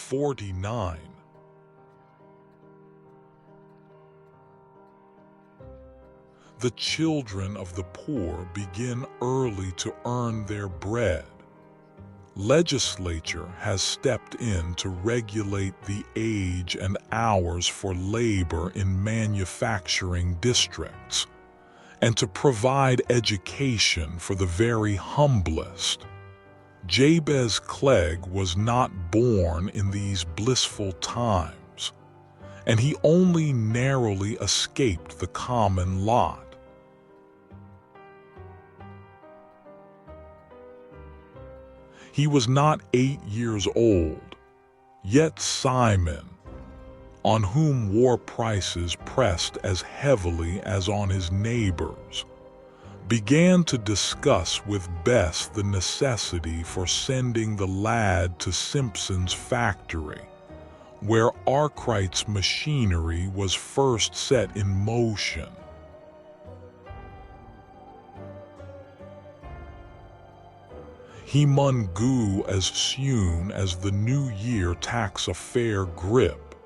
49. The children of the poor begin early to earn their bread. Legislature has stepped in to regulate the age and hours for labor in manufacturing districts, and to provide education for the very humblest. Jabez Clegg was not born in these blissful times, and he only narrowly escaped the common lot. He was not 8 years old, yet Simon, on whom war prices pressed as heavily as on his neighbors, began to discuss with Bess the necessity for sending the lad to Simpson's factory, where Arkwright's machinery was first set in motion. He mun go as soon as the new year taks a fair grip,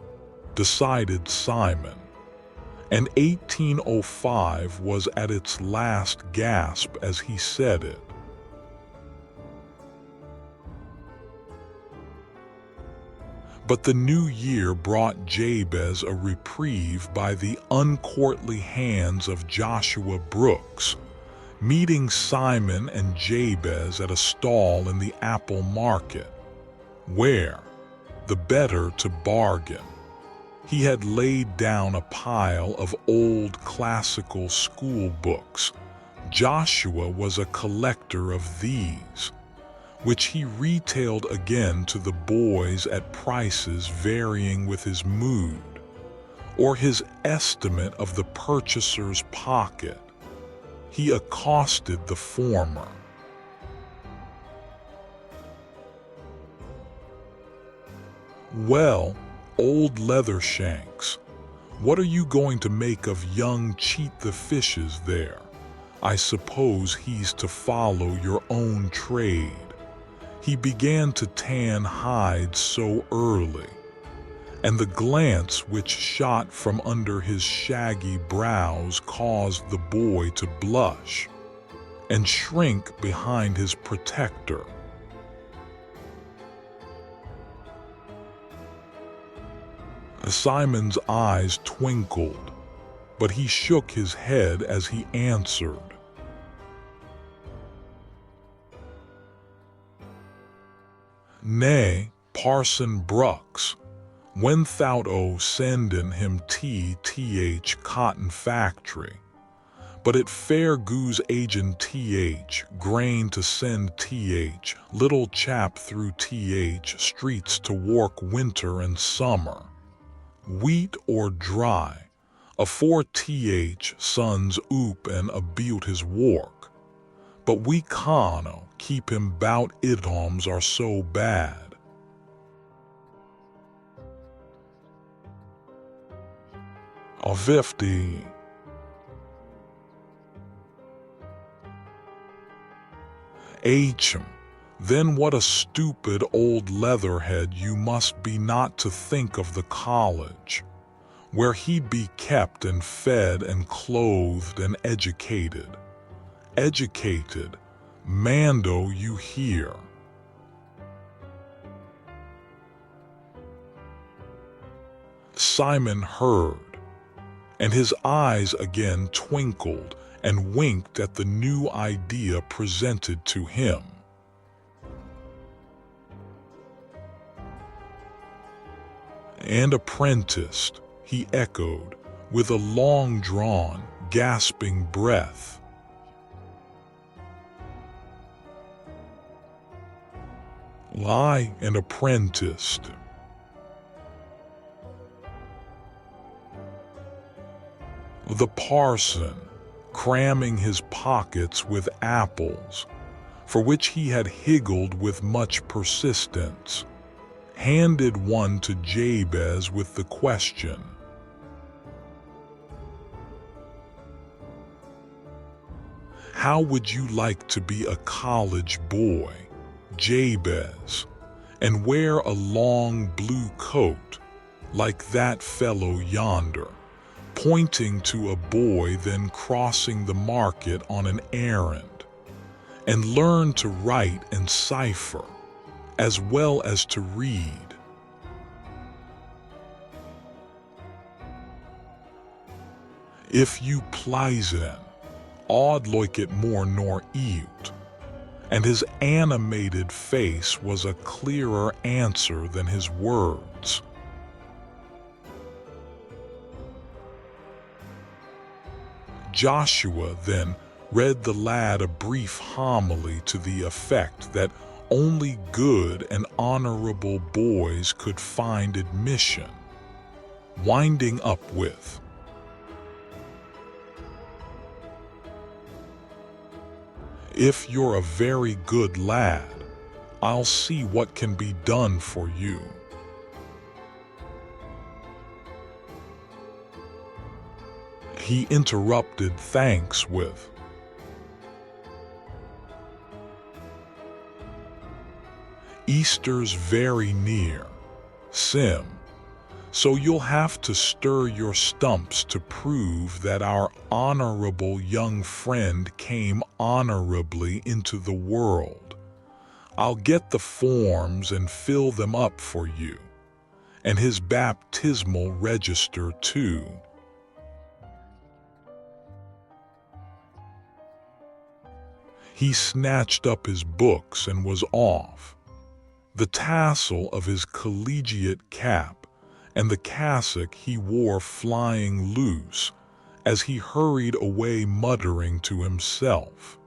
decided Simon, and 1805 was at its last gasp as he said it. But the new year brought Jabez a reprieve by the uncourtly hands of Joshua Brooks, meeting Simon and Jabez at a stall in the apple market, where, the better to bargain, he had laid down a pile of old classical school books. Joshua was a collector of these, which he retailed again to the boys at prices varying with his mood, or his estimate of the purchaser's pocket. He accosted the former. "Well, old Leathershanks, what are you going to make of young Cheat the Fishes there? I suppose he's to follow your own trade. He began to tan hides so early," and the glance which shot from under his shaggy brows caused the boy to blush and shrink behind his protector. Simon's eyes twinkled, but he shook his head as he answered, "Nay, Parson Brooks, when thou sendin him th cotton factory, but it fair goos agent grain to send little chap through streets to work winter and summer, wheat or dry, afore sons oop and about his work, but we canno keep him bout idhoms are so bad." A 50. Then what a stupid old leatherhead you must be not to think of the college, where he'd be kept and fed and clothed and educated. Educated, Mando, you hear. Simon heard, and his eyes again twinkled and winked at the new idea presented to him. "And apprenticed," he echoed, with a long-drawn, gasping breath. "Lie and apprenticed." The parson, cramming his pockets with apples, for which he had higgled with much persistence, handed one to Jabez with the question, "How would you like to be a college boy, Jabez, and wear a long blue coat, like that fellow yonder, pointing to a boy then crossing the market on an errand, and learn to write and cipher, as well as to read. If you pleisen, odd loiket more nor eut, and his animated face was a clearer answer than his words. Joshua then read the lad a brief homily to the effect that only good and honorable boys could find admission, winding up with, "If you're a very good lad, I'll see what can be done for you." He interrupted thanks with, "Easter's very near, Sim, so you'll have to stir your stumps to prove that our honorable young friend came honorably into the world. I'll get the forms and fill them up for you, and his baptismal register too." He snatched up his books and was off, the tassel of his collegiate cap and the cassock he wore flying loose as he hurried away muttering to himself,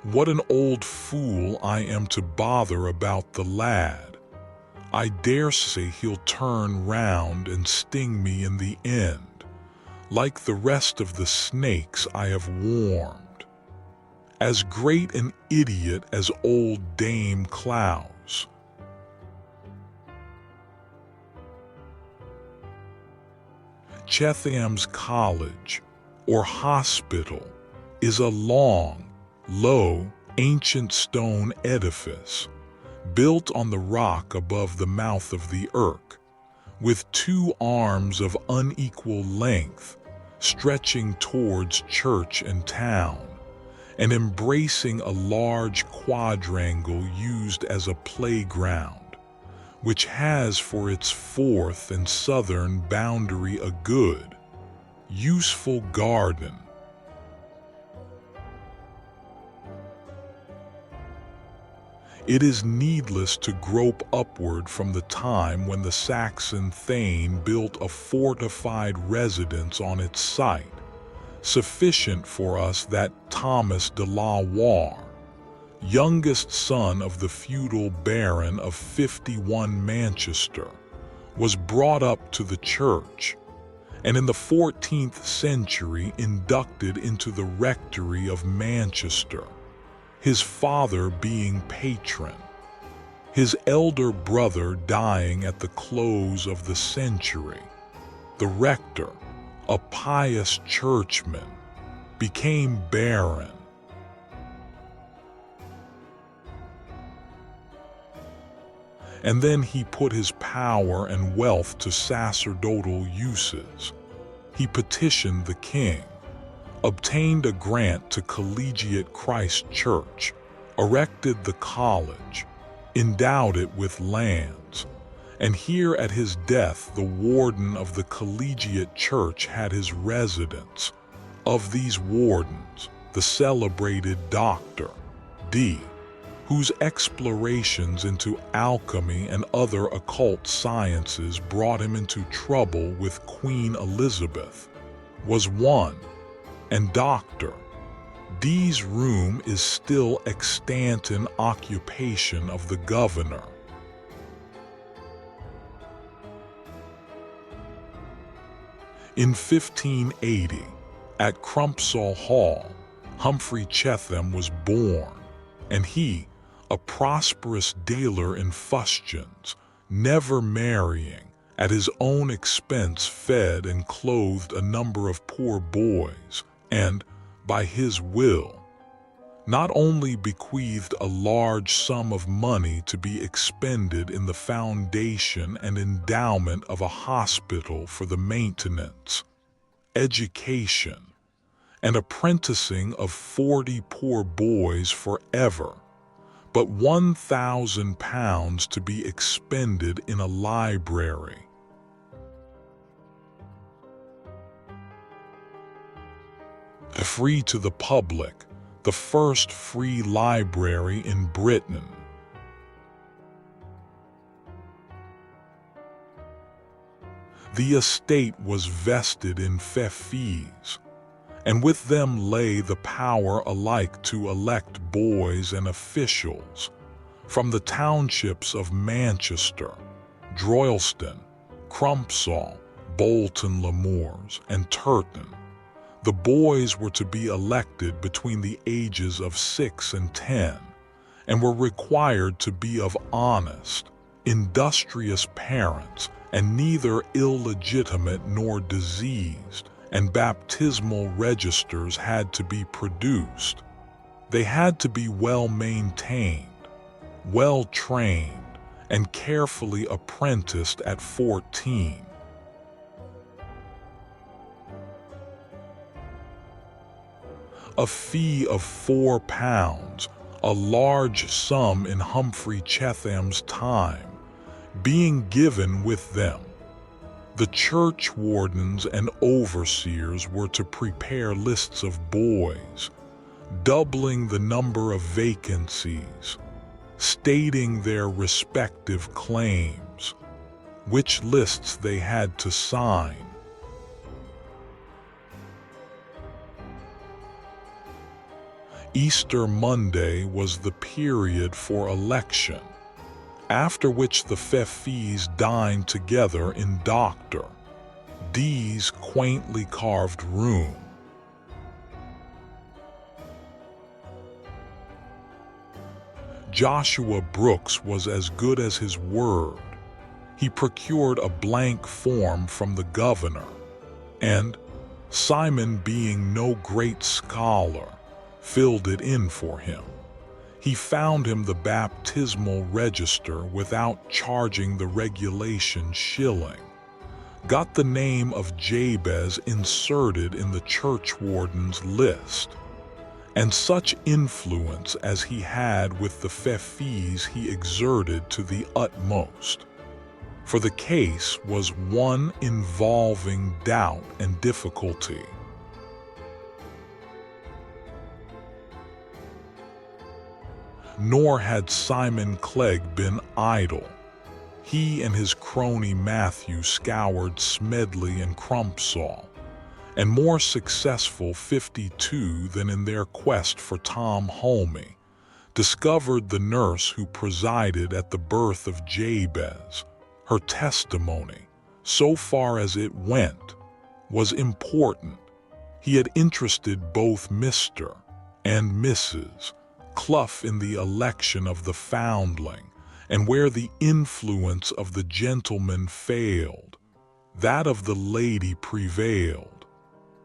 "What an old fool I am to bother about the lad. I dare say he'll turn round and sting me in the end, like the rest of the snakes I have warmed. As great an idiot as old Dame Klaus." Chetham's College, or hospital, is a long, low, ancient stone edifice, built on the rock above the mouth of the Irk, with two arms of unequal length, stretching towards church and town, and embracing a large quadrangle used as a playground, which has for its fourth and southern boundary a good, useful garden. It is needless to grope upward from the time when the Saxon Thane built a fortified residence on its site, sufficient for us that Thomas de la Warre, youngest son of the feudal baron of 51 Manchester, was brought up to the church, and in the 14th century inducted into the rectory of Manchester, his father being patron, his elder brother dying at the close of the century. The rector, a pious churchman, became baron. And then he put his power and wealth to sacerdotal uses. He petitioned the king, obtained a grant to Collegiate Christ Church, erected the college, endowed it with lands, and here at his death the warden of the Collegiate Church had his residence. Of these wardens, the celebrated Dr. D., whose explorations into alchemy and other occult sciences brought him into trouble with Queen Elizabeth, was one, and Dr. D's room is still extant in occupation of the governor. In 1580, at Crumpsall Hall, Humphrey Chetham was born, and he, a prosperous dealer in fustians, never marrying, at his own expense fed and clothed a number of poor boys, and, by his will, not only bequeathed a large sum of money to be expended in the foundation and endowment of a hospital for the maintenance, education, and apprenticing of 40 poor boys forever, but £1,000 to be expended in a library. Free to the public, the first free library in Britain. The estate was vested in fees, and with them lay the power alike to elect boys and officials from the townships of Manchester, Droylsden, Crumpsall, Bolton-le-Moors, and Turton. The boys were to be elected between the ages of 6 and 10, and were required to be of honest, industrious parents, and neither illegitimate nor diseased, and baptismal registers had to be produced. They had to be well maintained, well trained, and carefully apprenticed at 14. A fee of £4, a large sum in Humphrey Chetham's time, being given with them. The church wardens and overseers were to prepare lists of boys, doubling the number of vacancies, stating their respective claims, which lists they had to sign. Easter Monday was the period for election, after which the fees dined together in Dr. D's quaintly carved room. Joshua Brooks was as good as his word. He procured a blank form from the governor, and, Simon being no great scholar, filled it in for him. He found him the baptismal register without charging the regulation shilling, got the name of Jabez inserted in the churchwarden's list, and such influence as he had with the fees he exerted to the utmost. For the case was one involving doubt and difficulty. Nor had Simon Clegg been idle. He and his crony Matthew scoured Smedley and Crumpsall, and more successful 52 than in their quest for Tom Holme, discovered the nurse who presided at the birth of Jabez. Her testimony, so far as it went, was important. He had interested both Mr. and Mrs. Clough in the election of the foundling, and where the influence of the gentleman failed, that of the lady prevailed,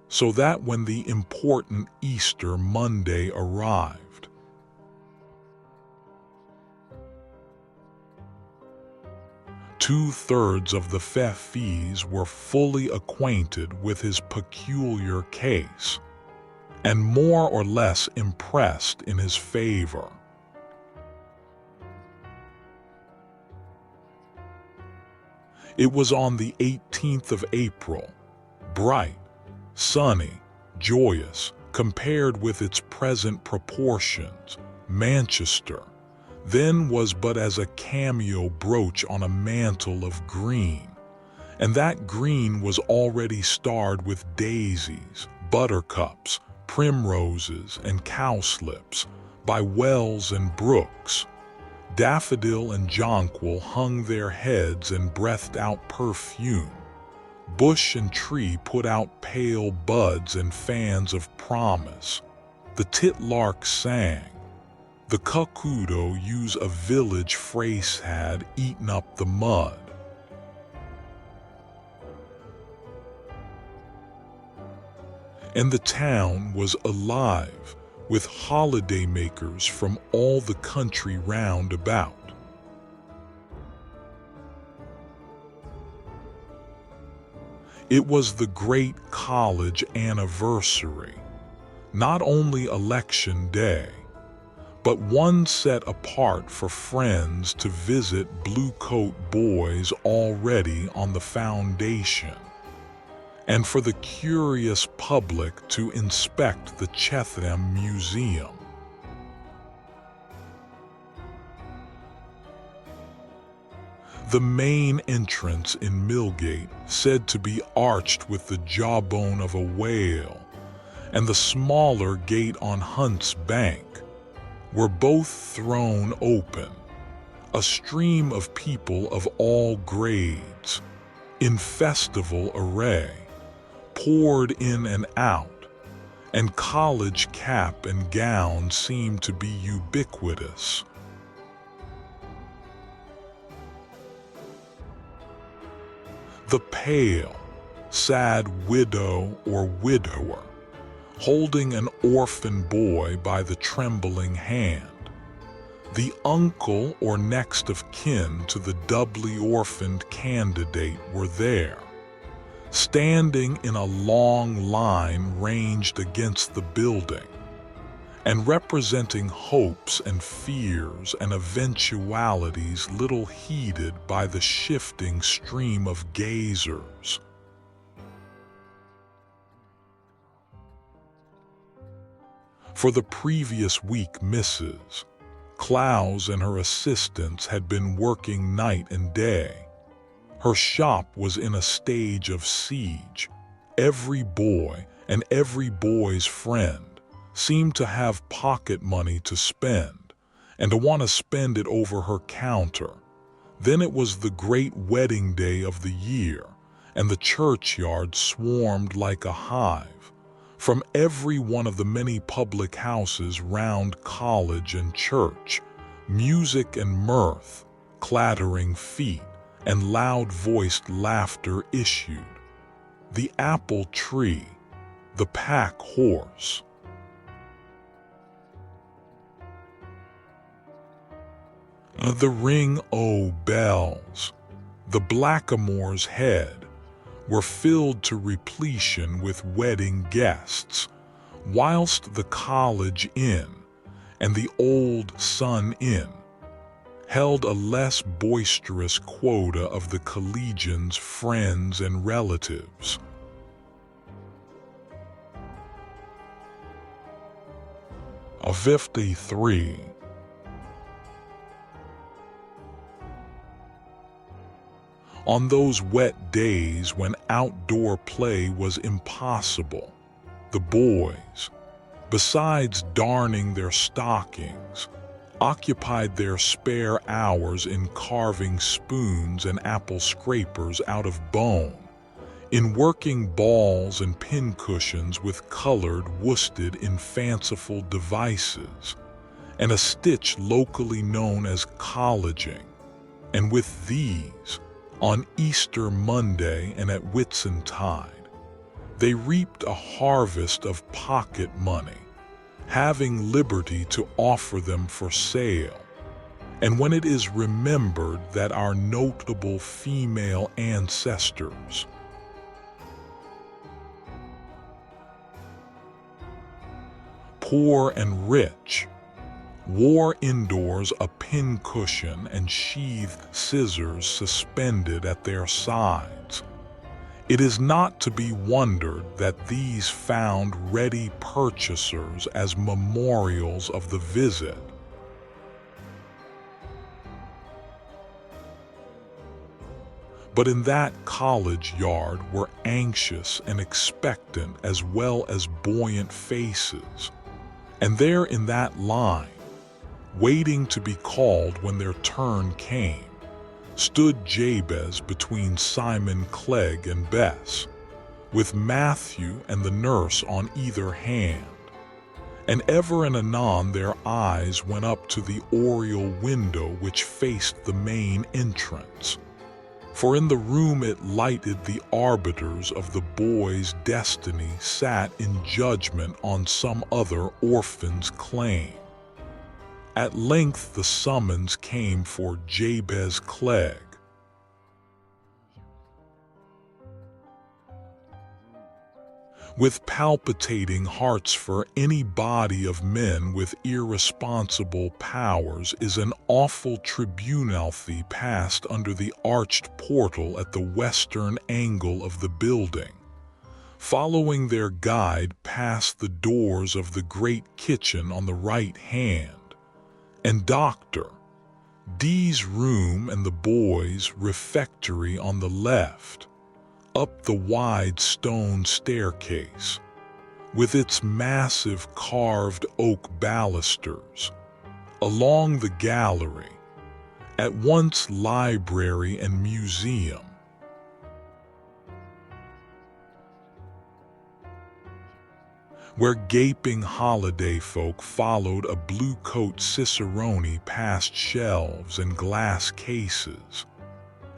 so that when the important Easter Monday arrived, two-thirds of the fees were fully acquainted with his peculiar case, and more or less impressed in his favor. It was on the 18th of April, bright, sunny, joyous, compared with its present proportions. Manchester then was but as a cameo brooch on a mantle of green, and that green was already starred with daisies, buttercups, primroses, and cowslips by wells and brooks. Daffodil and jonquil hung their heads and breathed out perfume. Bush and tree put out pale buds and fans of promise. The titlark sang. The cuckoo use a village phrase had eaten up the mud. And the town was alive with holiday-makers from all the country round about. It was the great college anniversary, not only election day, but one set apart for friends to visit blue-coat boys already on the foundation, and for the curious public to inspect the Chatham Museum. The main entrance in Millgate, said to be arched with the jawbone of a whale, and the smaller gate on Hunt's Bank, were both thrown open. A stream of people of all grades, in festival array, poured in and out, and college cap and gown seemed to be ubiquitous. The pale, sad widow or widower, holding an orphan boy by the trembling hand. The uncle or next of kin to the doubly orphaned candidate were there, standing in a long line ranged against the building, and representing hopes and fears and eventualities little heeded by the shifting stream of gazers. For the previous week, Mrs. Clowes and her assistants had been working night and day. Her shop was in a stage of siege. Every boy and every boy's friend seemed to have pocket money to spend, and to want to spend it over her counter. Then it was the great wedding day of the year, and the churchyard swarmed like a hive. From every one of the many public houses round college and church, music and mirth, clattering feet, and loud-voiced laughter issued. The apple tree, the pack horse, the ring-o bells, the blackamoor's head, were filled to repletion with wedding guests, whilst the College Inn and the Old Sun Inn held a less boisterous quota of the collegians' friends and relatives. A 53. On those wet days when outdoor play was impossible, the boys, besides darning their stockings, occupied their spare hours in carving spoons and apple scrapers out of bone, in working balls and pincushions with colored worsted in fanciful devices, and a stitch locally known as colleging, and with these, on Easter Monday and at Whitsuntide, they reaped a harvest of pocket money, having liberty to offer them for sale. And when it is remembered that our notable female ancestors, poor and rich, wore indoors a pincushion and sheathed scissors suspended at their sides, it is not to be wondered that these found ready purchasers as memorials of the visit. But in that college yard were anxious and expectant as well as buoyant faces, and there in that line, waiting to be called when their turn came, stood Jabez between Simon Clegg and Bess, with Matthew and the nurse on either hand, and ever and anon their eyes went up to the oriel window which faced the main entrance, For in the room it lighted the arbiters of the boy's destiny sat in judgment on some other orphan's claim. At length the summons came for Jabez Clegg. With palpitating hearts, for any body of men with irresponsible powers is an awful tribunalthy passed under the arched portal at the western angle of the building, following their guide past the doors of the great kitchen on the right hand, and Dr. D's room and the boys' refectory on the left, up the wide stone staircase, with its massive carved oak balusters, along the gallery, at once library and museum, where gaping holiday folk followed a blue-coat cicerone past shelves and glass cases,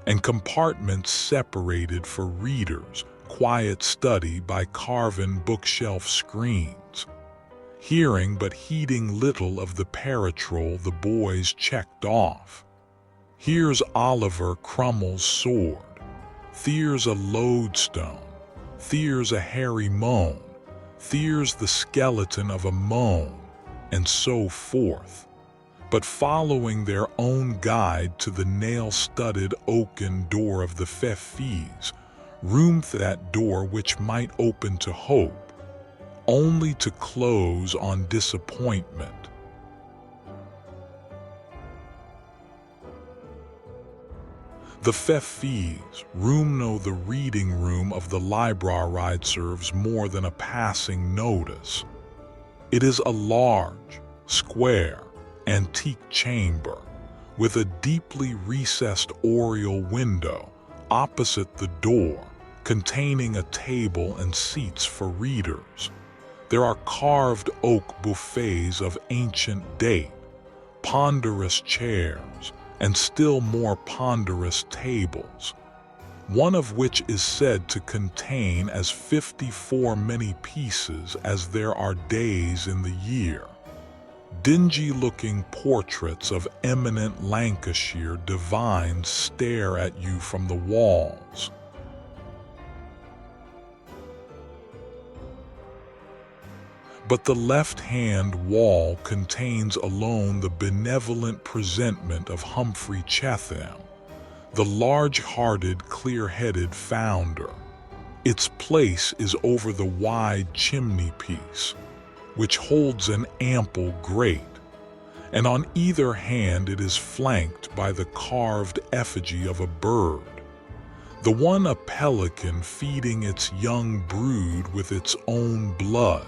and compartments separated for readers, quiet study by carven bookshelf screens, hearing but heeding little of the paratrol the boys checked off. Here's Oliver Cromwell's sword, there's a lodestone, there's a hairy moan, there's the skeleton of a moan, and so forth, but following their own guide to the nail-studded oaken door of the Fefis, room that door which might open to hope, only to close on disappointment. The Fefis room no the reading room of the library serves more than a passing notice. It is a large, square, antique chamber, with a deeply recessed oriel window opposite the door, containing a table and seats for readers. There are carved oak buffets of ancient date, ponderous chairs, and still more ponderous tables, one of which is said to contain as 54 many pieces as there are days in the year. Dingy-looking portraits of eminent Lancashire divines stare at you from the walls. But the left-hand wall contains alone the benevolent presentment of Humphrey Chetham, the large-hearted, clear-headed founder. Its place is over the wide chimney-piece, which holds an ample grate, and on either hand it is flanked by the carved effigy of a bird, the one a pelican feeding its young brood with its own blood,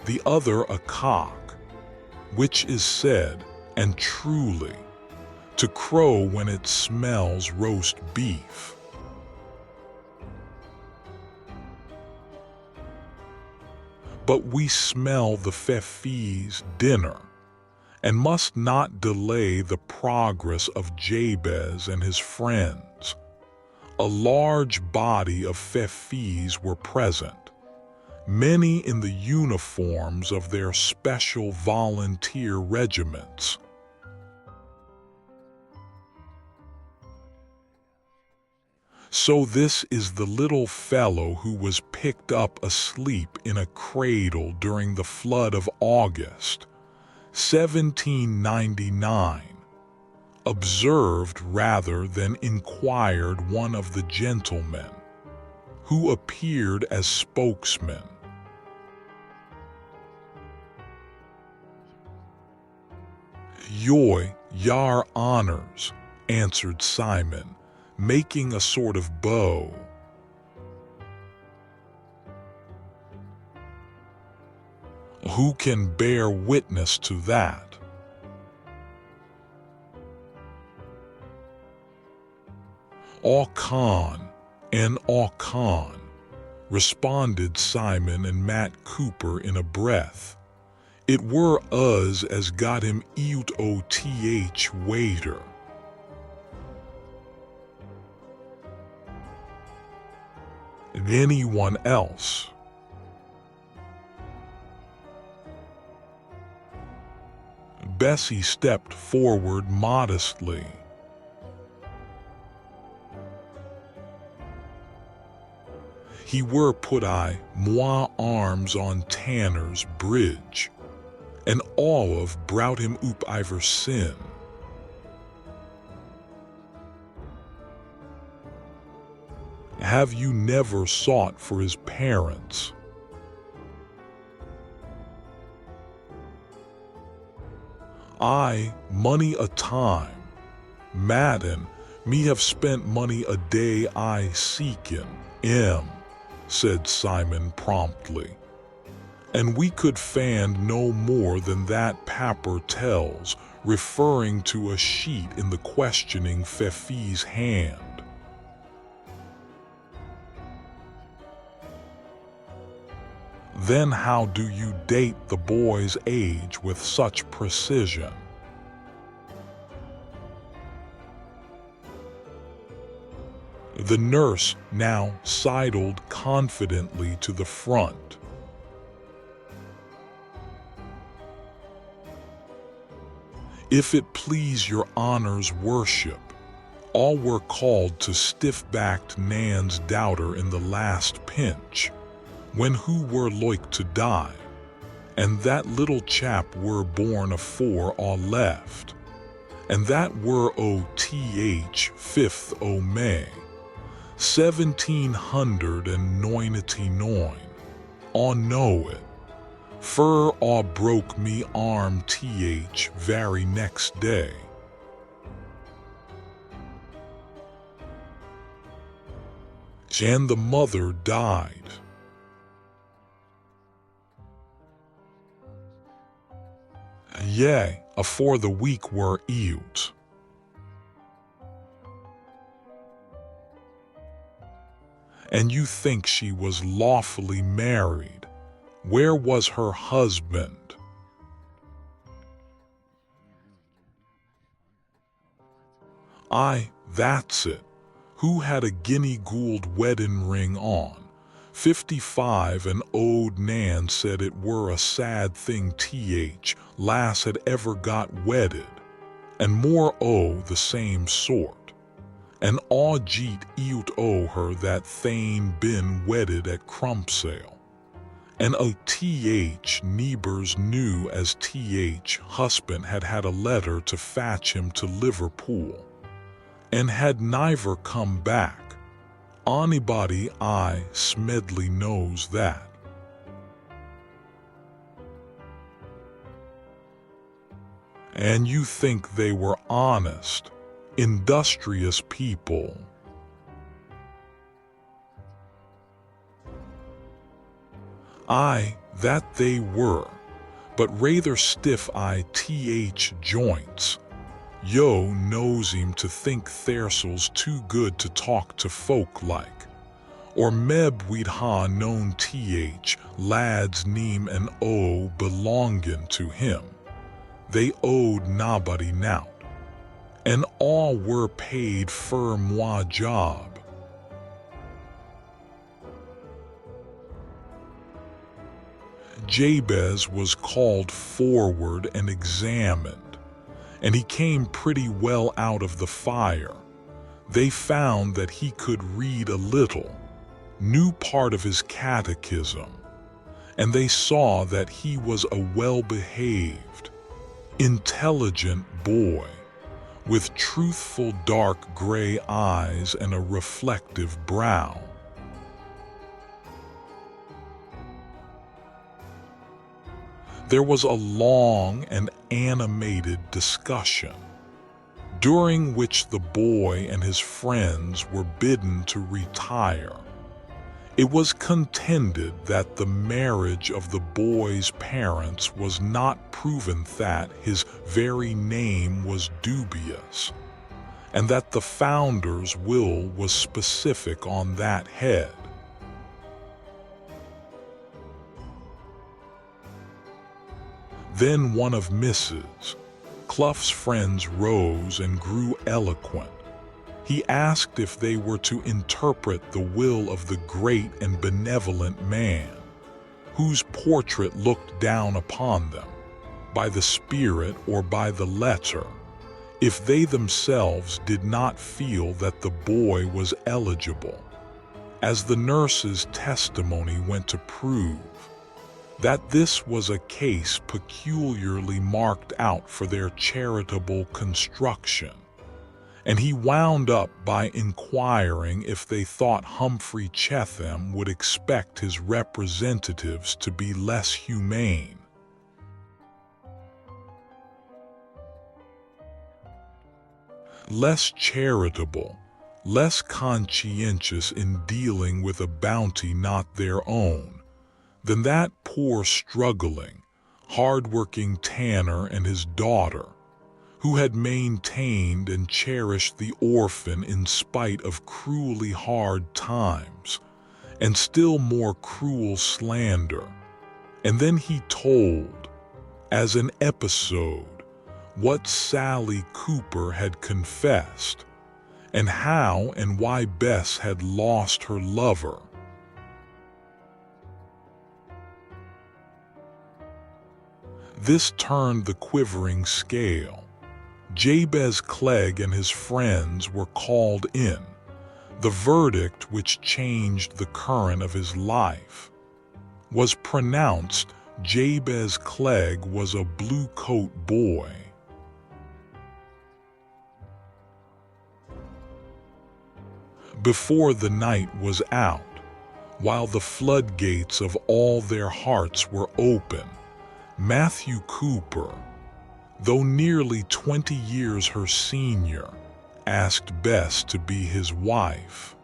the other a cock, which is said, and truly, to crow when it smells roast beef. But we smell the Fefis' dinner, and must not delay the progress of Jabez and his friends. A large body of Fefis were present, many in the uniforms of their special volunteer regiments. So this is the little fellow who was picked up asleep in a cradle during the flood of August, 1799, observed rather than inquired one of the gentlemen, who appeared as spokesman. Your honors, answered Simon, making a sort of bow. Who can bear witness to that? Auchan and Auchan, responded Simon and Matt Cooper in a breath. It were us as got him out o th waiter. anyone else. Bessie stepped forward modestly. He were put I moi arms on Tanner's bridge, and all of brought him oop iver sin. Have you never sought for his parents? I, money a time, Madden, me have spent money a day I seekin', said Simon promptly. And we could find no more than that Chaper tells, referring to a sheet in the questioning Fefi's hand. Then how do you date the boy's age with such precision? The nurse now sidled confidently to the front. If it please your honor's worship, all were called to stiff-backed Nan's doubter in the last pinch, when who were like to die, and that little chap were born afore all left, and that were o.th 5th o' May, 1799, aw know it, fur aw broke me arm th very next day. And the mother died. Yea, afore the week were out. And you think she was lawfully married. Where was her husband? Aye, that's it. Who had a guinea gold wedding ring on? 55 and old Nan said it were a sad thing th lass had ever got wedded, and more o' the same sort. And aw jeet out o' her that thane been wedded at Crumpsale. And o' th neighbors knew as th husband had a letter to fetch him to Liverpool, and had never come back. Anybody I Smedley knows that. And you think they were honest, industrious people. Aye, that they were, but rather stiff ith joints. Yo knows him to think Thersels too good to talk to folk like. Or meb we'd ha known th lads neem and o belongin' to him. They owed nobody nout, and all were paid fur moi job. Jabez was called forward and examined, and he came pretty well out of the fire. They found that he could read a little, knew part of his catechism, and they saw that he was a well-behaved, intelligent boy, with truthful dark gray eyes and a reflective brow. There was a long and animated discussion, during which the boy and his friends were bidden to retire. It was contended that the marriage of the boy's parents was not proven, that his very name was dubious, and that the founder's will was specific on that head. Then one of Mrs. Clough's friends rose and grew eloquent. He asked if they were to interpret the will of the great and benevolent man, whose portrait looked down upon them, by the spirit or by the letter, if they themselves did not feel that the boy was eligible, as the nurse's testimony went to prove that this was a case peculiarly marked out for their charitable construction. And he wound up by inquiring if they thought Humphrey Chetham would expect his representatives to be less humane, less charitable, less conscientious in dealing with a bounty not their own, than that poor struggling, hard-working tanner and his daughter, who had maintained and cherished the orphan in spite of cruelly hard times, and still more cruel slander. And then he told, as an episode, what Sally Cooper had confessed, and how and why Bess had lost her lover. This turned the quivering scale. Jabez Clegg and his friends were called in. The verdict, which changed the current of his life, was pronounced. Jabez Clegg was a blue-coat boy. Before the night was out, while the floodgates of all their hearts were open, Matthew Cooper, though nearly 20 years her senior, asked Bess to be his wife.